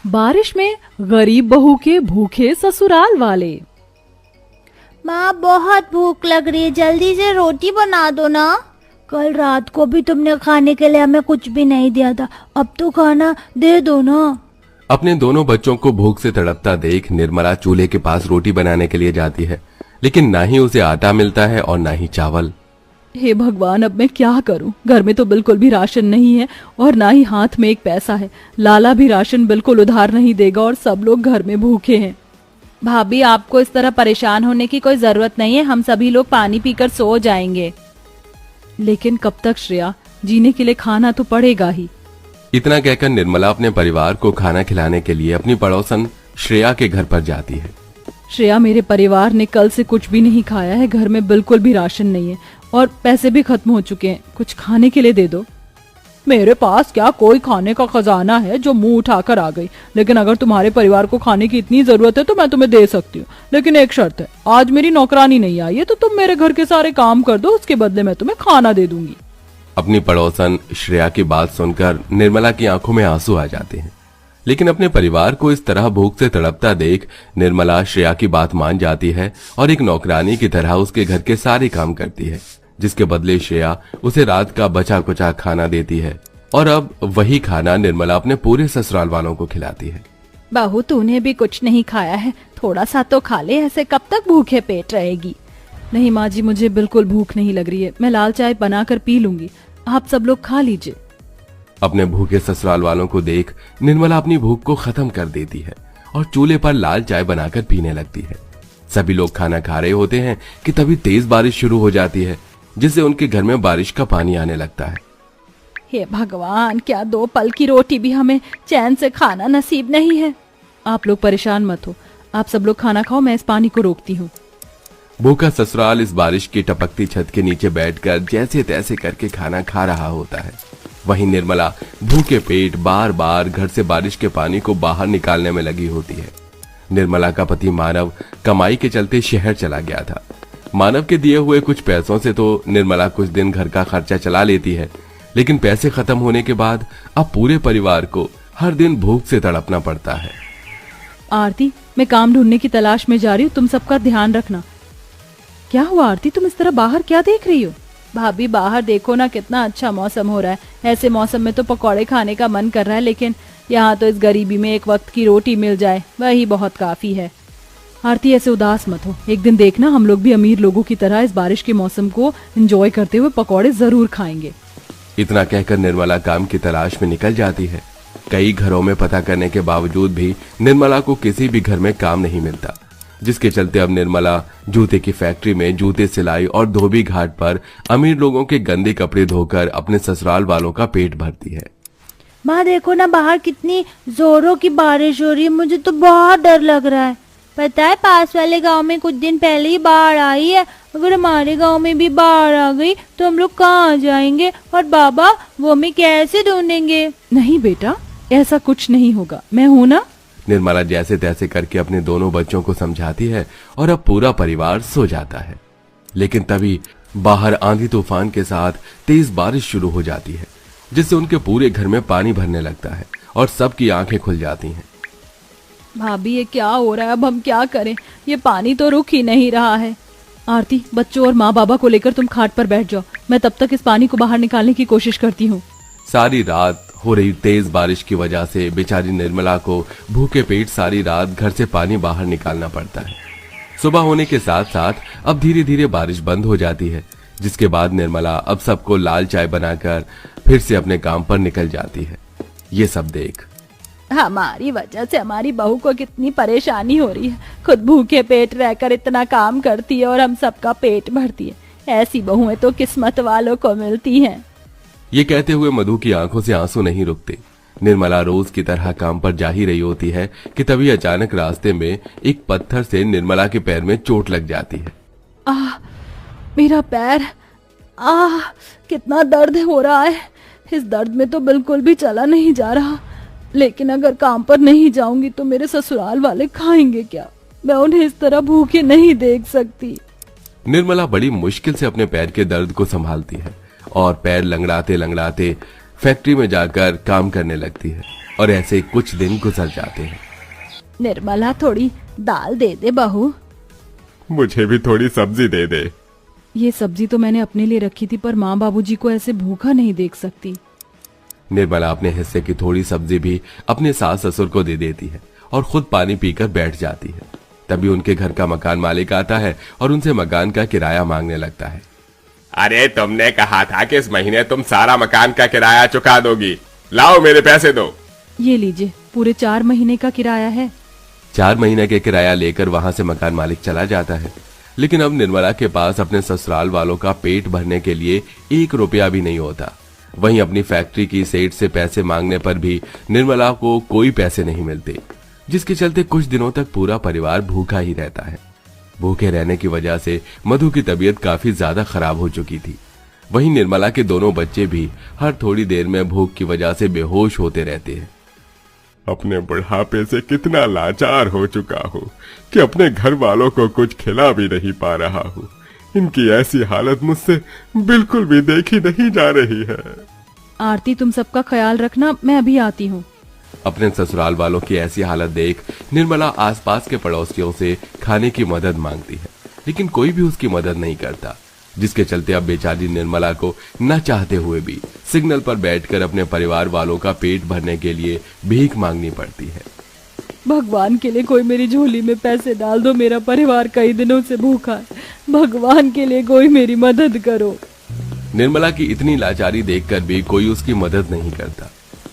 बारिश में गरीब बहू के भूखे ससुराल वाले। माँ बहुत भूख लग रही है, जल्दी से रोटी बना दो ना। कल रात को भी तुमने खाने के लिए हमें कुछ भी नहीं दिया था, अब तो खाना दे दो ना। अपने दोनों बच्चों को भूख से तड़पता देख निर्मला चूल्हे के पास रोटी बनाने के लिए जाती है, लेकिन ना ही उसे आटा मिलता है और ना ही चावल। हे भगवान, अब मैं क्या करूं? घर में तो बिल्कुल भी राशन नहीं है और ना ही हाथ में एक पैसा है। लाला भी राशन बिल्कुल उधार नहीं देगा और सब लोग घर में भूखे हैं। भाभी, आपको इस तरह परेशान होने की कोई जरूरत नहीं है, हम सभी लोग पानी पीकर सो जाएंगे। लेकिन कब तक श्रेया? जीने के लिए खाना तो पड़ेगा ही। इतना कहकर निर्मला अपने परिवार को खाना खिलाने के लिए अपनी पड़ोसन श्रेया के घर पर जाती है। श्रेया, मेरे परिवार ने कल से कुछ भी नहीं खाया है, घर में बिल्कुल भी राशन नहीं है और पैसे भी खत्म हो चुके हैं, कुछ खाने के लिए दे दो। मेरे पास क्या कोई खाने का खजाना है जो मुंह उठाकर आ गई, लेकिन अगर तुम्हारे परिवार को खाने की इतनी जरूरत है तो मैं तुम्हें दे सकती हूँ, लेकिन एक शर्त है, आज मेरी नौकरानी नहीं आई है तो तुम मेरे घर के सारे काम कर दो, उसके बदले मैं तुम्हें खाना दे दूंगी। अपनी पड़ोसन श्रेया की बात सुनकर निर्मला की आंखों में आंसू आ जाते हैं, लेकिन अपने परिवार को इस तरह भूख से तड़पता देख निर्मला श्रेया की बात मान जाती है और एक नौकरानी की तरह उसके घर के सारे काम करती है, जिसके बदले श्रेया उसे रात का बचा कुचा खाना देती है और अब वही खाना निर्मला अपने पूरे ससुराल वालों को खिलाती है। बहू, तूने भी कुछ नहीं खाया है, थोड़ा सा तो खा ले, ऐसे कब तक भूखे पेट रहेगी? नहीं माँ जी, मुझे बिल्कुल भूख नहीं लग रही है, मैं लाल चाय बनाकर पी लूंगी, आप सब लोग खा लीजिए। अपने भूखे ससुराल वालों को देख निर्मला अपनी भूख को खत्म कर देती है और चूल्हे पर लाल चाय बनाकर पीने लगती है। सभी लोग खाना खा रहे होते हैं कि तभी तेज बारिश शुरू हो जाती है, जिससे उनके घर में बारिश का पानी आने लगता है। हे भगवान, क्या 2 पल की रोटी भी हमें चैन से खाना नसीब नहीं है। आप लोग परेशान मत हो, आप सब लोग खाना खाओ, मैं इस पानी को रोकती हूँ। भूखा ससुराल इस बारिश की टपकती छत के नीचे बैठकर जैसे तैसे करके खाना खा रहा होता है। वहीं निर्मला भूखे पेट बार बार घर से बारिश के पानी को बाहर निकालने में लगी होती है। निर्मला का पति मानव कमाई के चलते शहर चला गया था। मानव के दिए हुए कुछ पैसों से तो निर्मला कुछ दिन घर का खर्चा चला लेती है, लेकिन पैसे खत्म होने के बाद अब पूरे परिवार को हर दिन भूख से तड़पना पड़ता है। आरती, मैं काम ढूंढने की तलाश में जा रही हूँ, तुम सबका ध्यान रखना। क्या हुआ आरती, तुम इस तरह बाहर क्या देख रही हो? भाभी, बाहर देखो ना, कितना अच्छा मौसम हो रहा है। ऐसे मौसम में तो पकौड़े खाने का मन कर रहा है, लेकिन यहाँ तो इस गरीबी में एक वक्त की रोटी मिल जाए वही बहुत काफी है। आरती, ऐसे उदास मत हो, एक दिन देखना हम लोग भी अमीर लोगों की तरह इस बारिश के मौसम को एंजॉय करते हुए पकौड़े जरूर खाएंगे। इतना कहकर निर्मला काम की तलाश में निकल जाती है। कई घरों में पता करने के बावजूद भी निर्मला को किसी भी घर में काम नहीं मिलता, जिसके चलते अब निर्मला जूते की फैक्ट्री में जूते सिलाई और धोबी घाट पर अमीर लोगों के गंदे कपड़े धोकर अपने ससुराल वालों का पेट भरती है। माँ देखो ना, बाहर कितनी जोरों की बारिश हो रही है, मुझे तो बहुत डर लग रहा है। पता है, पास वाले गांव में कुछ दिन पहले ही बाढ़ आई है, अगर हमारे गांव में भी बाढ़ आ गई तो हम लोग कहाँ जाएंगे, और बाबा वो हमें कैसे ढूंढेंगे? नहीं बेटा, ऐसा कुछ नहीं होगा, मैं हूं ना। निर्मला जैसे तैसे करके अपने दोनों बच्चों को समझाती है और अब पूरा परिवार सो जाता है। लेकिन तभी बाहर आंधी तूफान के साथ तेज बारिश शुरू हो जाती है, जिससे उनके पूरे घर में पानी भरने लगता है और सबकी आंखें खुल जाती हैं। भाभी, ये क्या हो रहा है? अब हम क्या करें? ये पानी तो रुक ही नहीं रहा है। आरती, बच्चों और माँ बाबा को लेकर तुम खाट पर बैठ जाओ, मैं तब तक इस पानी को बाहर निकालने की कोशिश करती हूँ। सारी रात हो रही तेज बारिश की वजह से बेचारी निर्मला को भूखे पेट सारी रात घर से पानी बाहर निकालना पड़ता है। सुबह होने के साथ साथ अब धीरे धीरे बारिश बंद हो जाती है, जिसके बाद निर्मला अब सबको लाल चाय बनाकर फिर से अपने काम पर निकल जाती है। ये सब देख हमारी वजह से हमारी बहू को कितनी परेशानी हो रही है। खुद भूखे पेट रहकर इतना काम करती है और हम सबका पेट भरती है। ऐसी बहुएं तो किस्मत वालों को मिलती हैं। ये कहते हुए मधु की आंखों से आंसू नहीं रुकते। निर्मला रोज की तरह काम पर जा ही रही होती है कि तभी अचानक रास्ते में एक पत्थर से निर्मला के पैर में चोट लग जाती है। मेरा पैर, कितना दर्द हो रहा है। इस दर्द में तो बिल्कुल भी चला नहीं जा रहा, लेकिन अगर काम पर नहीं जाऊंगी तो मेरे ससुराल वाले खाएंगे क्या? मैं उन्हें इस तरह भूखे नहीं देख सकती। निर्मला बड़ी मुश्किल से अपने पैर के दर्द को संभालती है और पैर लंगड़ाते लंगड़ाते फैक्ट्री में जाकर काम करने लगती है और ऐसे कुछ दिन गुजर जाते हैं। निर्मला थोड़ी दाल दे दे बहू। मुझे भी थोड़ी सब्जी दे दे। ये सब्जी तो मैंने अपने लिए रखी थी, पर माँ बाबूजी को ऐसे भूखा नहीं देख सकती। निर्मला अपने हिस्से की थोड़ी सब्जी भी अपने सास ससुर को दे देती है और खुद पानी पीकर बैठ जाती है। तभी उनके घर का मकान मालिक आता है और उनसे मकान का किराया मांगने लगता है। अरे तुमने कहा था कि इस महीने तुम सारा मकान का किराया चुका दोगी, लाओ मेरे पैसे दो। ये लीजिए, पूरे 4 महीने का किराया है। 4 महीने के किराया लेकर वहां से मकान मालिक चला जाता है। लेकिन अब निर्मला के पास अपने ससुराल वालों का पेट भरने के लिए 1 रुपया भी नहीं होता। वहीं अपनी फैक्ट्री की सेठ से पैसे मांगने पर भी निर्मला को कोई पैसे नहीं मिलते, जिसके चलते कुछ दिनों तक पूरा परिवार भूखा ही रहता है। भूखे रहने की वजह से मधु की तबीयत काफी ज्यादा खराब हो चुकी थी। वहीं निर्मला के दोनों बच्चे भी हर थोड़ी देर में भूख की वजह से बेहोश होते रहते हैं। अपने बुढ़ापे से कितना लाचार हो चुका हूँ कि अपने घर वालों को कुछ खिला भी नहीं पा रहा हूँ। इनकी ऐसी हालत मुझसे बिल्कुल भी देखी नहीं जा रही है। आरती, तुम सबका ख्याल रखना, मैं अभी आती हूँ। अपने ससुराल वालों की ऐसी हालत देख निर्मला आसपास के पड़ोसियों से खाने की मदद मांगती है, लेकिन कोई भी उसकी मदद नहीं करता, जिसके चलते अब बेचारी निर्मला को न चाहते हुए भी सिग्नल पर बैठकर अपने परिवार वालों का पेट भरने के लिए भीख मांगनी पड़ती है। भगवान के लिए कोई मेरी झोली में पैसे डाल दो, मेरा परिवार कई दिनों से भूखा है। भगवान के लिए कोई मेरी मदद करो। निर्मला की इतनी लाचारी देखकर भी कोई उसकी मदद नहीं करता।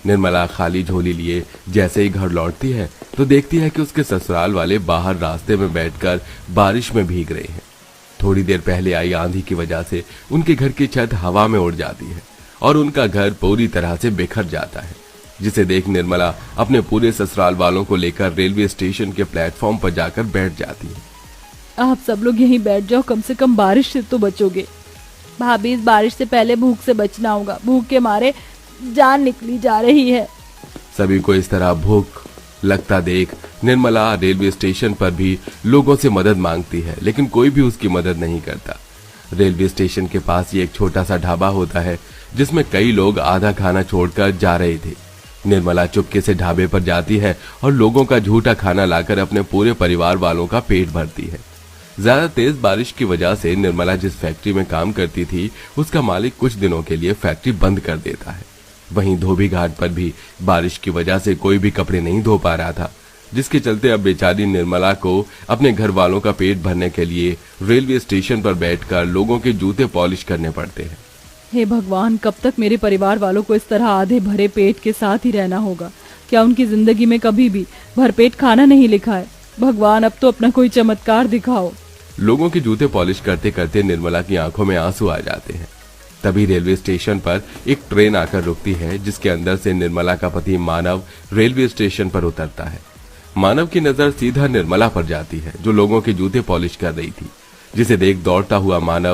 निर्मला खाली झोली लिए जैसे ही घर लौटती है तो देखती है कि उसके ससुराल वाले बाहर रास्ते में बैठकर बारिश में भीग रहे हैं। थोड़ी देर पहले आई आंधी की वजह से उनके घर की छत हवा में उड़ जाती है और उनका घर पूरी तरह से बिखर जाता है, जिसे देख निर्मला अपने पूरे ससुराल वालों को लेकर रेलवे स्टेशन के प्लेटफॉर्म पर जाकर बैठ जाती है। आप सब लोग यहीं बैठ जाओ, कम से कम बारिश से तो बचोगे। भाभी, इस बारिश से पहले भूख से बचना होगा, भूख के मारे जान निकली जा रही है। सभी को इस तरह भूख लगता देख निर्मला रेलवे स्टेशन पर भी लोगों से मदद मांगती है, लेकिन कोई भी उसकी मदद नहीं करता। रेलवे स्टेशन के पास ही एक छोटा सा ढाबा होता है, जिसमें कई लोग आधा खाना छोड़कर जा रहे थे। निर्मला चुपके से ढाबे पर जाती है और लोगों का झूठा खाना लाकर अपने पूरे परिवार वालों का पेट भरती है। ज्यादा तेज बारिश की वजह से निर्मला जिस फैक्ट्री में काम करती थी, उसका मालिक कुछ दिनों के लिए फैक्ट्री बंद कर देता है। वहीं धोबी घाट पर भी बारिश की वजह से कोई भी कपड़े नहीं धो पा रहा था, जिसके चलते अब बेचारी निर्मला को अपने घर वालों का पेट भरने के लिए रेलवे स्टेशन पर बैठकर लोगों के जूते पॉलिश करने पड़ते हैं। हे भगवान, कब तक मेरे परिवार वालों को इस तरह आधे भरे पेट के साथ ही रहना होगा? क्या उनकी जिंदगी में कभी भी भरपेट खाना नहीं लिखा है? भगवान, अब तो अपना कोई चमत्कार दिखाओ। लोगों के जूते पॉलिश करते करते निर्मला की आंखों में आंसू आ जाते हैं। तभी रेलवे स्टेशन पर एक ट्रेन आकर रुकती है, जिसके अंदर से निर्मला का पति मानव रेलवे स्टेशन पर उतरता है। मानव की नजर सीधा निर्मला पर जाती है, जो लोगों के जूते पॉलिश कर रही थी, जिसे देख दौड़ता हुआ मानव